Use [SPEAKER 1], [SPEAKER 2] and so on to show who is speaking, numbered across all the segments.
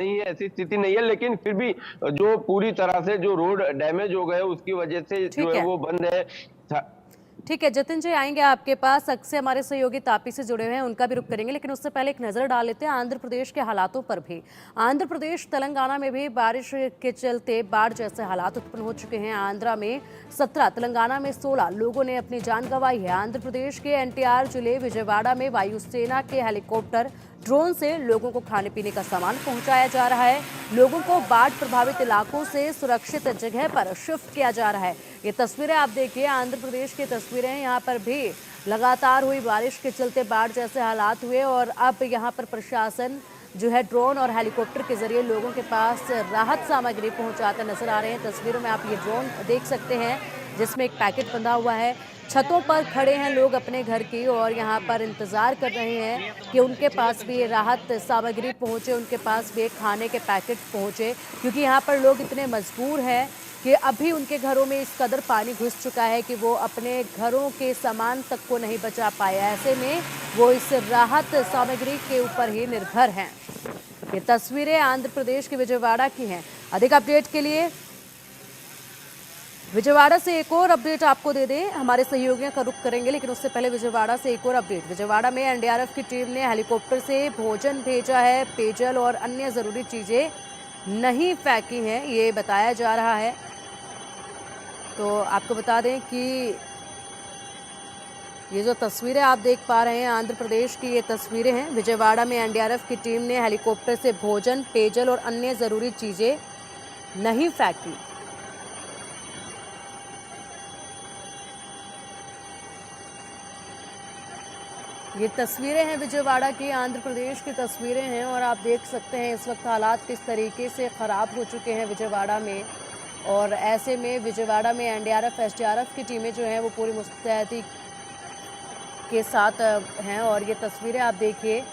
[SPEAKER 1] नहीं है, ऐसी स्थिति नहीं है, लेकिन फिर भी जो पूरी तरह से जो रोड डैमेज हो गए उसकी वजह से जो
[SPEAKER 2] ठीक
[SPEAKER 1] है
[SPEAKER 2] है।
[SPEAKER 1] वो बंद है।
[SPEAKER 2] ठीक है, जतिन जी आएंगे आपके पास। अक्सर हमारे सहयोगी तापी से जुड़े हुए हैं, उनका भी रुख करेंगे, लेकिन उससे पहले एक नजर डाल लेते हैं आंध्र प्रदेश के हालातों पर भी। आंध्र प्रदेश तेलंगाना में भी बारिश के चलते बाढ़ जैसे हालात उत्पन्न हो चुके हैं। आंध्रा में 17, तेलंगाना में 16 लोगों ने अपनी जान गंवाई है। आंध्र प्रदेश के एनटीआर जिले विजयवाड़ा में वायुसेना के हेलीकॉप्टर ड्रोन से लोगों को खाने पीने का सामान पहुंचाया जा रहा है। लोगों को बाढ़ प्रभावित इलाकों से सुरक्षित जगह पर शिफ्ट किया जा रहा है। ये तस्वीरें आप देखिए, आंध्र प्रदेश की तस्वीरें हैं। यहाँ पर भी लगातार हुई बारिश के चलते बाढ़ जैसे हालात हुए और अब यहाँ पर प्रशासन जो है ड्रोन और हेलीकॉप्टर के जरिए लोगों के पास राहत सामग्री पहुंचाते नजर आ रहे हैं। तस्वीरों में आप ये ड्रोन देख सकते हैं जिसमें एक पैकेट बंधा हुआ है। छतों पर खड़े हैं लोग अपने घर की और यहाँ पर इंतजार कर रहे हैं कि उनके पास भी ये राहत सामग्री पहुंचे, उनके पास भी खाने के पैकेट पहुंचे, क्योंकि यहाँ पर लोग इतने मजबूर हैं कि अभी उनके घरों में इस कदर पानी घुस चुका है कि वो अपने घरों के सामान तक को नहीं बचा पाए। ऐसे में वो इस राहत सामग्री के ऊपर ही निर्भर हैं। ये तस्वीरें आंध्र प्रदेश के विजयवाड़ा की हैं। अधिक अपडेट के लिए विजयवाड़ा से एक और अपडेट आपको दे दें, हमारे सहयोगियों का रुख करेंगे, लेकिन उससे पहले विजयवाड़ा से एक और अपडेट। विजयवाड़ा में एनडीआरएफ की टीम ने हेलीकॉप्टर से भोजन भेजा है। पेयजल और अन्य जरूरी चीजें नहीं फेंकी हैं, ये बताया जा रहा है। तो आपको बता दें कि ये जो तस्वीरें आप देख पा रहे हैं आंध्र प्रदेश की, ये तस्वीरें हैं। विजयवाड़ा में एनडीआरएफ की टीम ने हेलीकॉप्टर से भोजन, पेयजल और अन्य जरूरी चीजें नहीं फेंकी। ये तस्वीरें हैं विजयवाड़ा की, आंध्र प्रदेश की तस्वीरें हैं और आप देख सकते हैं इस वक्त हालात किस तरीके से ख़राब हो चुके हैं विजयवाड़ा में। और ऐसे में विजयवाड़ा में एनडीआरएफ एसडीआरएफ की टीमें जो हैं वो पूरी मुस्तैदी के साथ हैं। और ये तस्वीरें आप देखिए,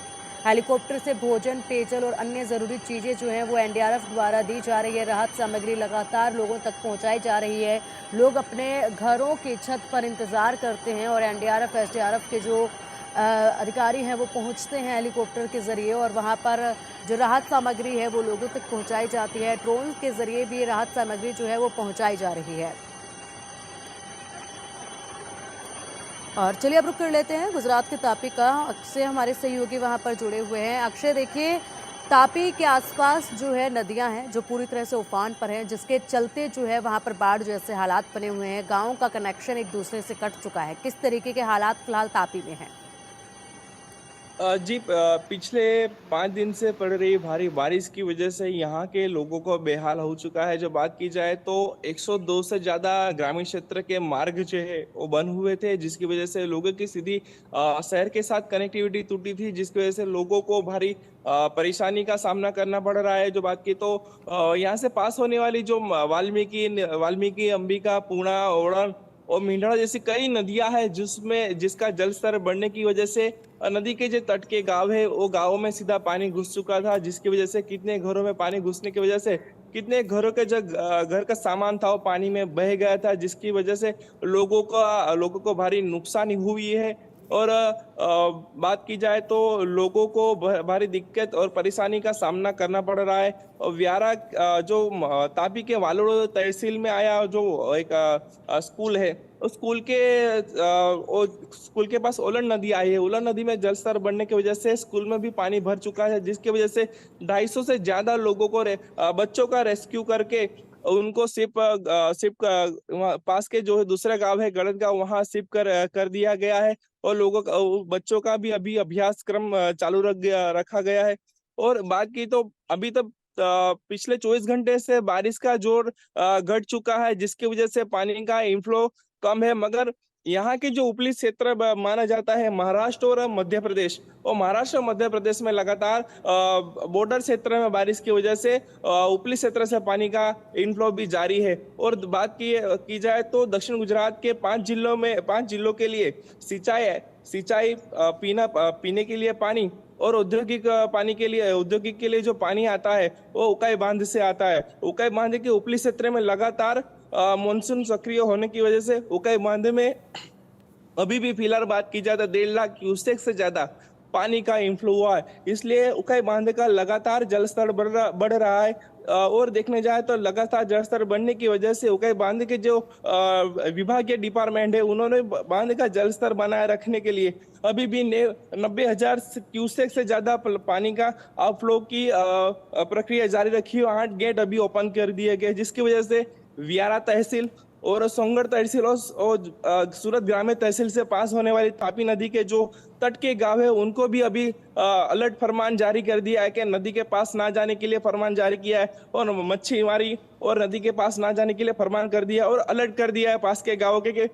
[SPEAKER 2] हेलीकॉप्टर से भोजन, पेयजल और अन्य ज़रूरी चीज़ें जो हैं वो एनडीआरएफ द्वारा दी जा रही है। राहत सामग्री लगातार लोगों तक पहुंचाई जा रही है। लोग अपने घरों की छत पर इंतज़ार करते हैं और एनडीआरएफ एसडीआरएफ के जो अधिकारी हैं वो पहुंचते हैं हेलीकॉप्टर के ज़रिए और वहां पर जो राहत सामग्री है वो लोगों तक पहुंचाई जाती है। ड्रोन के ज़रिए भी राहत सामग्री जो है वो पहुंचाई जा रही है। और चलिए अब रुक कर लेते हैं गुजरात के तापी का। अक्षय हमारे सहयोगी वहां पर जुड़े हुए हैं। अक्षय देखिए, तापी के आसपास जो है नदियां हैं जो पूरी तरह से उफान पर हैं, जिसके चलते जो है वहां पर बाढ़ जैसे हालात बने हुए हैं। गाँव का कनेक्शन एक दूसरे से कट चुका है। किस तरीके के हालात फिलहाल तापी में हैं?
[SPEAKER 3] जी, पिछले 5 दिन से पड़ रही भारी बारिश की वजह से यहाँ के लोगों को बेहाल हो चुका है। जो बात की जाए तो 102 से ज़्यादा ग्रामीण क्षेत्र के मार्ग जो है वो बंद हुए थे, जिसकी वजह से लोगों की सीधी शहर के साथ कनेक्टिविटी टूटी थी, जिसकी वजह से लोगों को भारी परेशानी का सामना करना पड़ रहा है। जो बात की तो यहाँ से पास होने वाली जो वाल्मीकि, अंबिका, पूर्णा, ओड़न और मेंढरा जैसी कई नदियां हैं जिसका जल स्तर बढ़ने की वजह से नदी के जो तट के गांव है वो गांवों में सीधा पानी घुस चुका था, जिसकी वजह से कितने घरों में पानी घुसने की वजह से कितने घरों के जो घर का सामान था वो पानी में बह गया था, जिसकी वजह से लोगों को भारी नुकसान हुई है। और बात की जाए तो लोगों को भारी दिक्कत और परेशानी का सामना करना पड़ रहा है। और व्यारा तापी के वालोड़ तहसील में आया जो एक स्कूल है, उस स्कूल के पास ओलन नदी आई है। ओलन नदी में जलस्तर बढ़ने की वजह से स्कूल में भी पानी भर चुका है, जिसकी वजह से 250 से ज्यादा लोगों को बच्चों का रेस्क्यू करके उनको पास के जो है दूसरा गांव है गलत गांव, वहां शिफ्ट कर दिया गया है। और बच्चों का भी अभी अभ्यास क्रम चालू रखा गया है। और बात की तो अभी तक पिछले 24 घंटे से बारिश का जोर घट चुका है, जिसकी वजह से पानी का इनफ्लो कम है। मगर यहाँ के जो उपली क्षेत्र माना जाता है महाराष्ट्र और मध्य प्रदेश, और महाराष्ट्र और मध्य प्रदेश में लगातार बॉर्डर क्षेत्र में बारिश की वजह से उपली क्षेत्र से पानी का इनफ्लो भी जारी है। और बात की जाए तो दक्षिण गुजरात के 5 जिलों के लिए सिंचाई पीने के लिए पानी और औद्योगिक के लिए जो पानी आता है वो उकाई बांध से आता है। उकाई बांध के उपली क्षेत्र में लगातार मानसून सक्रिय होने की वजह से उकाई बांध में अभी भी फिलहाल बात की जाए तो 1.5 लाख क्यूसेक से ज्यादा पानी का इनफ्लो हुआ है, इसलिए उकाई बांध का लगातार जलस्तर बढ़ रहा है। और देखने जाए तो लगातार जलस्तर बढ़ने की वजह से उकाई बांध के जो विभागीय डिपार्टमेंट है, उन्होंने बांध का जलस्तर बनाए रखने के लिए अभी भी 90,000 क्यूसेक से ज्यादा पानी का आउटफ्लो की प्रक्रिया जारी रखी है। 8 गेट अभी ओपन कर दिए गए, जिसकी वजह से वियारा तहसील और सोंगढ़ तहसील और सूरत ग्रामीण तहसील से पास होने वाली तापी नदी के जो तट के गांव है, उनको भी अभी अलर्ट फरमान जारी कर दिया है कि नदी के पास ना जाने के लिए फरमान जारी किया है, और मच्छीमारी और नदी के पास ना जाने के लिए फरमान कर दिया और अलर्ट कर दिया है पास के गाँवों के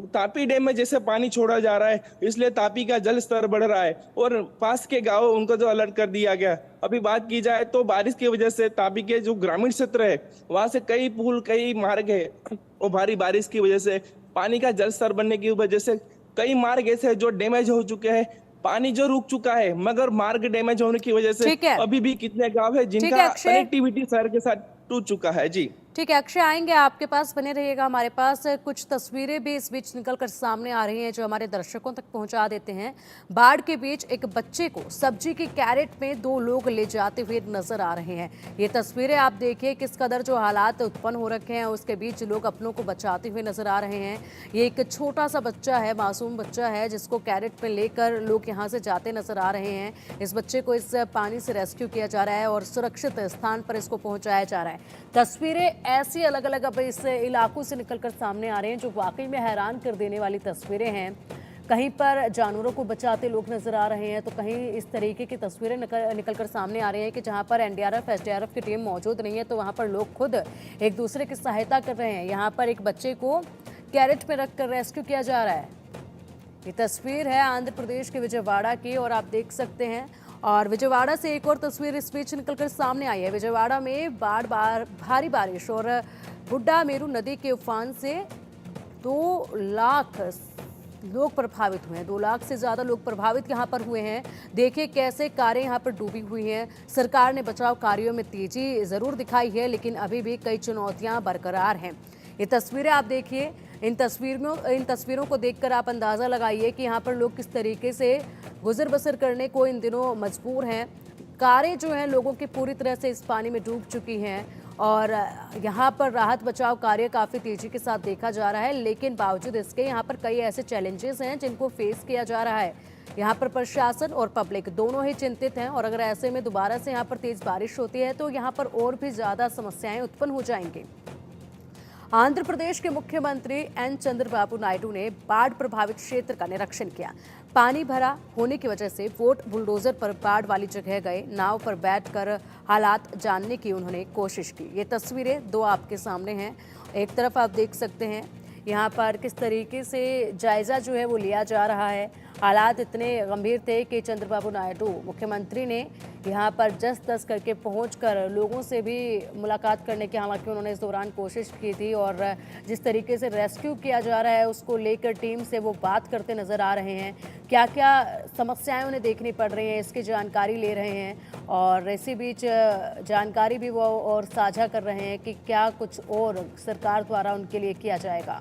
[SPEAKER 3] तापी डैम में जैसे पानी छोड़ा जा रहा है, इसलिए तापी का जल स्तर बढ़ रहा है और पास के गांव उनको जो अलर्ट कर दिया गया। अभी बात की जाए तो बारिश की वजह से तापी के जो ग्रामीण क्षेत्र है, वहां से कई पुल कई मार्ग है, और भारी बारिश की वजह से पानी का जल स्तर बढ़ने की वजह से कई मार्ग ऐसे जो डैमेज हो चुके हैं। पानी जो रुक चुका है, मगर मार्ग डैमेज होने की वजह से अभी भी कितने गांव है जिनका कनेक्टिविटी शहर के साथ टूट चुका है। जी
[SPEAKER 2] ठीक है अक्षय, आएंगे आपके पास, बने रहिएगा हमारे पास। कुछ तस्वीरें भी इस बीच निकलकर सामने आ रही हैं जो हमारे दर्शकों तक पहुंचा देते हैं। बाढ़ के बीच एक बच्चे को सब्जी की कैरेट में 2 लोग ले जाते हुए नजर आ रहे हैं। ये तस्वीरें आप देखिए किस कदर जो हालात उत्पन्न हो रखे हैं, उसके बीच लोग अपनों को बचाते हुए नजर आ रहे हैं। ये एक छोटा सा बच्चा है, मासूम बच्चा है, जिसको कैरेट में लेकर लोग यहाँ से जाते नजर आ रहे हैं। इस बच्चे को इस पानी से रेस्क्यू किया जा रहा है और सुरक्षित स्थान पर इसको पहुंचाया जा रहा है। तस्वीरें ऐसी अलग अलग अब इस इलाकों से निकलकर सामने आ रहे हैं जो वाकई में हैरान कर देने वाली तस्वीरें हैं। कहीं पर जानवरों को बचाते लोग नजर आ रहे हैं, तो कहीं इस तरीके की तस्वीरें निकलकर सामने आ रही हैं कि जहां पर एनडीआरएफ एसडीआरएफ की टीम मौजूद नहीं है, तो वहां पर लोग खुद एक दूसरे की सहायता कर रहे हैं। यहाँ पर एक बच्चे को कैरेट में रखकर रेस्क्यू किया जा रहा है। ये तस्वीर है आंध्र प्रदेश के विजयवाड़ा की, और आप देख सकते हैं। और विजयवाड़ा से एक और तस्वीर इस बीच निकलकर सामने आई है। विजयवाड़ा में भारी बारिश और बुड्ढा मेरू नदी के उफान से 2 लाख लोग प्रभावित हुए हैं। 2 लाख से ज़्यादा लोग प्रभावित यहाँ पर हुए हैं। देखिए कैसे कारें यहाँ पर डूबी हुई हैं। सरकार ने बचाव कार्यों में तेजी ज़रूर दिखाई है, लेकिन अभी भी कई चुनौतियाँ बरकरार हैं। ये तस्वीरें आप देखिए, इन तस्वीरों को देखकर आप अंदाज़ा लगाइए कि यहाँ पर लोग किस तरीके से गुजर बसर करने को इन दिनों मजबूर हैं। कारें जो हैं लोगों की पूरी तरह से इस पानी में डूब चुकी हैं, और यहाँ पर राहत बचाव कार्य काफ़ी तेज़ी के साथ देखा जा रहा है। लेकिन बावजूद इसके यहाँ पर कई ऐसे चैलेंजेस हैं जिनको फेस किया जा रहा है। यहाँ पर प्रशासन और पब्लिक दोनों ही चिंतित हैं, और अगर ऐसे में दोबारा से यहाँ पर तेज़ बारिश होती है तो यहाँ पर और भी ज़्यादा समस्याएं उत्पन्न हो जाएंगी। आंध्र प्रदेश के मुख्यमंत्री एन चंद्रबाबू नायडू ने बाढ़ प्रभावित क्षेत्र का निरीक्षण किया। पानी भरा होने की वजह से वोट बुलडोजर पर बाढ़ वाली जगह गए, नाव पर बैठकर हालात जानने की उन्होंने कोशिश की। ये तस्वीरें 2 आपके सामने हैं। एक तरफ आप देख सकते हैं यहाँ पर किस तरीके से जायज़ा जो है वो लिया जा रहा है। हालात इतने गंभीर थे कि चंद्रबाबू नायडू मुख्यमंत्री ने यहाँ पर जस-तस करके पहुंचकर लोगों से भी मुलाकात करने की हालांकि उन्होंने इस दौरान कोशिश की थी, और जिस तरीके से रेस्क्यू किया जा रहा है उसको लेकर टीम से वो बात करते नज़र आ रहे हैं। क्या क्या समस्याएं उन्हें देखनी पड़ रही हैं इसकी जानकारी ले रहे हैं, और इसी बीच जानकारी भी वो और साझा कर रहे हैं कि क्या कुछ और सरकार द्वारा उनके लिए किया जाएगा।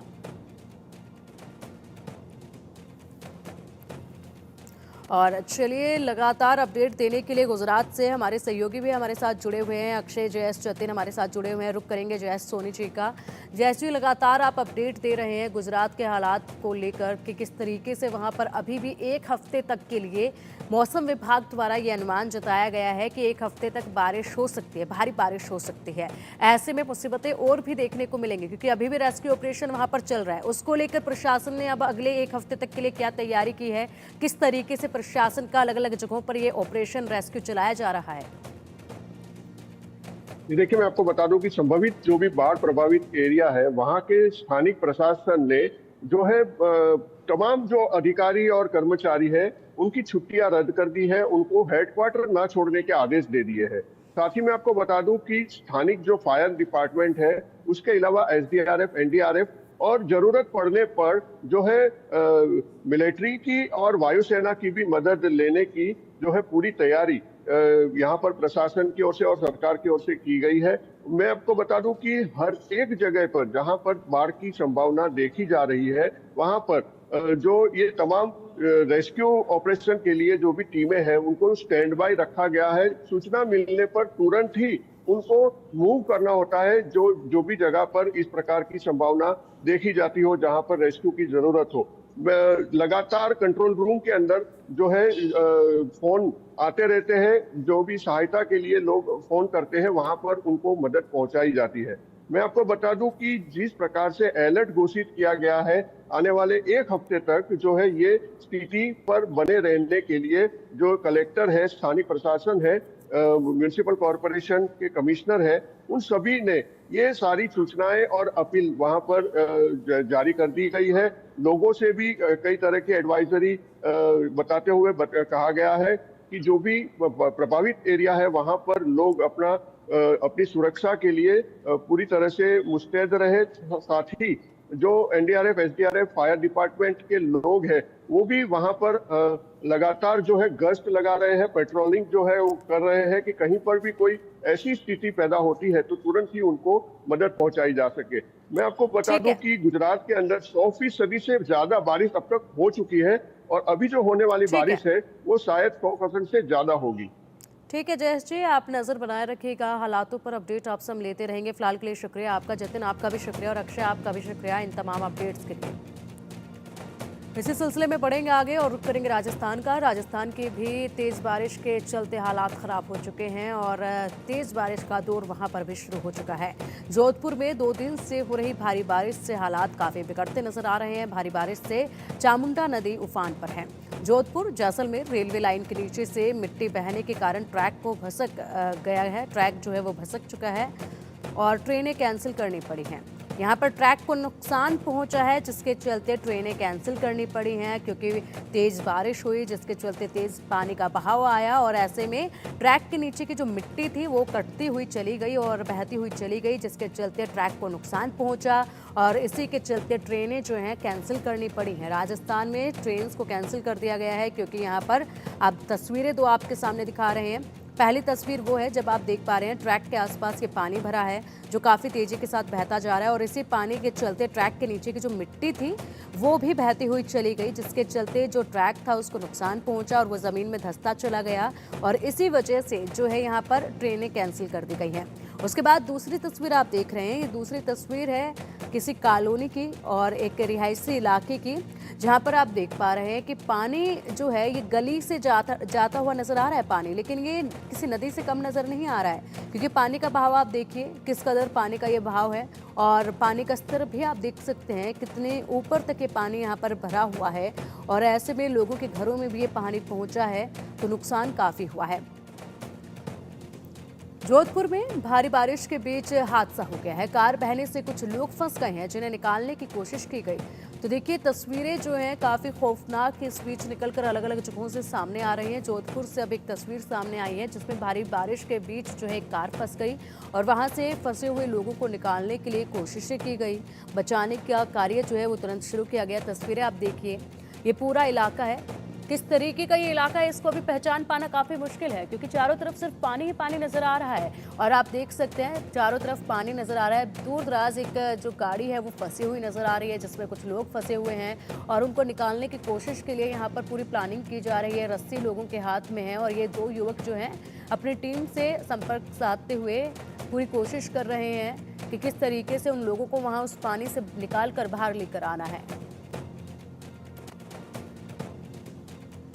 [SPEAKER 2] और चलिए लगातार अपडेट देने के लिए गुजरात से हमारे सहयोगी भी हमारे साथ जुड़े हुए हैं। अक्षय जयेश जतिन हमारे साथ जुड़े हुए हैं। रुक करेंगे जयेश सोनी जी का। जयेश जी, लगातार आप अपडेट दे रहे हैं गुजरात के हालात को लेकर कि किस तरीके से वहां पर अभी भी 1 हफ्ते तक के लिए मौसम विभाग द्वारा ये अनुमान जताया गया है कि 1 हफ्ते तक बारिश हो सकती है, भारी बारिश हो सकती है। ऐसे में मुसीबतें और भी देखने को मिलेंगी क्योंकि अभी भी रेस्क्यू ऑपरेशन वहां पर चल रहा है। उसको लेकर प्रशासन ने अब अगले 1 हफ्ते तक के लिए क्या तैयारी की है, किस तरीके से प्रशासन का अलग अलग जगहों पर ये ऑपरेशन रेस्क्यू चलाया जा रहा है?
[SPEAKER 4] देखिए, मैं आपको बता दूं कि संभवित जो भी बाढ़ प्रभावित एरिया है वहां के स्थानिक प्रशासन ने जो है तमाम जो अधिकारी और कर्मचारी है उनकी छुट्टियां रद्द कर दी है, उनको हेडक्वार्टर ना छोड़ने के आदेश दे दिए हैं। साथ ही मैं आपको बता दूं कि स्थानिक जो फायर डिपार्टमेंट है उसके अलावा एसडीआरएफ, एनडीआरएफ और जरूरत पड़ने पर जो है मिलिट्री की और वायुसेना की भी मदद लेने की जो है पूरी तैयारी यहाँ पर प्रशासन की ओर से और सरकार की ओर से की गई है। मैं आपको बता दूं कि हर एक जगह पर जहाँ पर बाढ़ की संभावना देखी जा रही है वहाँ पर जो ये तमाम रेस्क्यू ऑपरेशन के लिए जो भी टीमें हैं उनको स्टैंड बाय रखा गया है। सूचना मिलने पर तुरंत ही उनको मूव करना होता है जो भी जगह पर इस प्रकार की संभावना देखी जाती हो जहां पर रेस्क्यू की जरूरत हो। लगातार कंट्रोल रूम के अंदर जो है फोन आते रहते हैं, जो भी सहायता के लिए लोग फोन करते हैं वहां पर उनको मदद पहुंचाई जाती है। मैं आपको बता दूं कि जिस प्रकार से अलर्ट घोषित किया गया है, आने वाले एक हफ्ते तक जो है ये स्थिति पर बने रहने के लिए जो कलेक्टर है, स्थानीय प्रशासन है, म्युनिसिपल कॉरपोरेशन के कमिश्नर है, उन सभी ने ये सारी सूचनाएं और अपील वहां पर जारी कर दी गई है। लोगों से भी कई तरह की एडवाइजरी बताते हुए कहा गया है कि जो भी प्रभावित एरिया है वहां पर लोग अपनी सुरक्षा के लिए पूरी तरह से मुस्तैद रहे। साथ ही जो एनडीआरएफ, एसडीआरएफ, फायर डिपार्टमेंट के लोग हैं वो भी वहां पर लगातार जो है गश्त लगा रहे हैं, पेट्रोलिंग जो है वो कर रहे हैं कि कहीं पर भी कोई ऐसी स्थिति पैदा होती है तो तुरंत ही उनको मदद पहुंचाई जा सके। मैं आपको बता दूं कि गुजरात के अंदर 100% से ज्यादा बारिश अब तक हो चुकी है और अभी जो होने वाली बारिश है वो शायद 100% से ज्यादा होगी।
[SPEAKER 2] ठीक है जयेश जी, आप नज़र बनाए रखिएगा, हालातों पर अपडेट आपसे हम लेते रहेंगे। फिलहाल के लिए शुक्रिया आपका। जतिन आपका भी शुक्रिया और अक्षय आपका भी शुक्रिया इन तमाम अपडेट्स के लिए। इसी सिलसिले में बढ़ेंगे आगे और रुख करेंगे राजस्थान का। राजस्थान की भी तेज़ बारिश के चलते हालात ख़राब हो चुके हैं और तेज़ बारिश का दौर वहां पर भी शुरू हो चुका है। जोधपुर में 2 दिन से हो रही भारी बारिश से हालात काफ़ी बिगड़ते नजर आ रहे हैं। भारी बारिश से चामुंडा नदी उफान पर है। जोधपुर जैसलमेर रेलवे लाइन के नीचे से मिट्टी बहने के कारण ट्रैक को भसक गया है। ट्रैक जो है वो भसक चुका है और ट्रेनें कैंसिल करनी पड़ी हैं। यहाँ पर ट्रैक को नुकसान पहुंचा है जिसके चलते ट्रेनें कैंसिल करनी पड़ी हैं क्योंकि तेज़ बारिश हुई जिसके चलते तेज़ पानी का बहाव आया और ऐसे में ट्रैक के नीचे की जो मिट्टी थी वो कटती हुई चली गई और बहती हुई चली गई जिसके चलते ट्रैक को नुकसान पहुंचा और इसी के चलते ट्रेनें जो हैं कैंसिल करनी पड़ी हैं। राजस्थान में ट्रेन को कैंसिल कर दिया गया है क्योंकि यहाँ पर आप तस्वीरें 2 आपके सामने दिखा रहे हैं। पहली तस्वीर वो है जब आप देख पा रहे हैं ट्रैक के आसपास ये पानी भरा है जो काफ़ी तेज़ी के साथ बहता जा रहा है और इसी पानी के चलते ट्रैक के नीचे की जो मिट्टी थी वो भी बहती हुई चली गई जिसके चलते जो ट्रैक था उसको नुकसान पहुंचा और वो ज़मीन में धंसता चला गया और इसी वजह से जो है यहाँ पर ट्रेनें कैंसिल कर दी गई हैं। उसके बाद दूसरी तस्वीर आप देख रहे हैं, ये दूसरी तस्वीर है किसी कॉलोनी की और एक रिहायशी इलाके की जहाँ पर आप देख पा रहे हैं कि पानी जो है ये गली से जाता हुआ नजर आ रहा है पानी, लेकिन ये किसी नदी से कम नजर नहीं आ रहा है क्योंकि पानी का बहाव आप देखिए किस कदर पानी का ये बहाव है और पानी का स्तर भी आप देख सकते हैं कितने ऊपर तक ये पानी यहाँ पर भरा हुआ है और ऐसे में लोगों के घरों में भी ये पानी पहुंचा है तो नुकसान काफी हुआ है। जोधपुर में भारी बारिश के बीच हादसा हो गया है। कार बहने से कुछ लोग फंस गए हैं जिन्हें निकालने की कोशिश की गई। तो देखिए तस्वीरें जो हैं काफ़ी खौफनाक इस बीच निकलकर अलग अलग जगहों से सामने आ रही हैं। जोधपुर से अब एक तस्वीर सामने आई है जिसमें भारी बारिश के बीच जो है एक कार फंस गई और वहां से फंसे हुए लोगों को निकालने के लिए कोशिशें की गई। बचाने का कार्य जो है वो तुरंत शुरू किया गया। तस्वीरें आप देखिए, ये पूरा इलाका है, किस तरीके का ये इलाका है इसको अभी पहचान पाना काफ़ी मुश्किल है क्योंकि चारों तरफ सिर्फ पानी ही पानी नज़र आ रहा है और आप देख सकते हैं चारों तरफ पानी नज़र आ रहा है। दूर दराज एक जो गाड़ी है वो फंसी हुई नज़र आ रही है जिसमें कुछ लोग फंसे हुए हैं और उनको निकालने की कोशिश के लिए यहाँ पर पूरी प्लानिंग की जा रही है। रस्सी लोगों के हाथ में है और ये 2 युवक जो हैं अपनी टीम से संपर्क साधते हुए पूरी कोशिश कर रहे हैं कि किस तरीके से उन लोगों को वहाँ उस पानी से निकाल कर बाहर लेकर आना है।